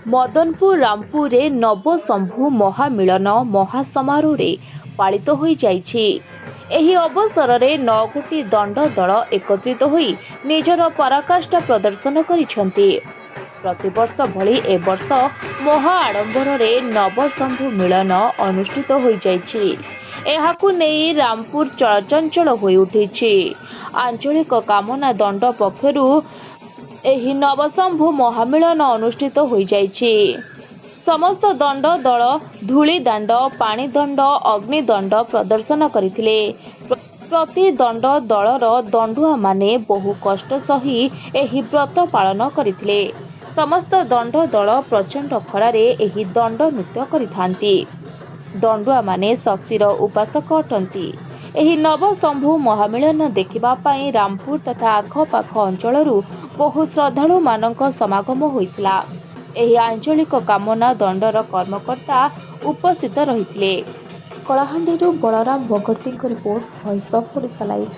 मदनपुर रामपुर नवशंभु महामिलन महासमारोह पालित हो जाइछि। एही अवसर में 9 गोटी दंड दल एकत्रित होई निजर पराकाष्ठा प्रदर्शन करिसेंति। प्रतिवर्ष भली ए वर्ष महा आडंबर नवशंभु मिलन अनुष्ठित हो जाइछि। एहाकु नेई रामपुर चलचंचल होई उठिछि। आंचलिक कामना दंड पक्षरु एही नवशंभु महामिलन अनुष्ठित हो जाइछि। समस्त दंड दल धूली दांड पानी दंड अग्नि दंड प्रदर्शन करथिले। प्रति दंड दलर दंडुआ माने बहु कष्ट सही एही व्रत पालन करथिले। समस्त दंड दल प्रचंड खरारे एही दंड नृत्य करिथांती। दंडुआ माने शक्तिर उपासक अटंती। एही नवशंभु महामिलन देखिबा पई रामपुर तथा आखपाख अंचलरू बहु श्रद्धालु मानक समागम होइतिला। एही आंचलिक कामना दंडर कर्मकर्ता उपस्थित रहिथिले। कलाहांडीरू Balaram Bagarti report, voice of Odisha live.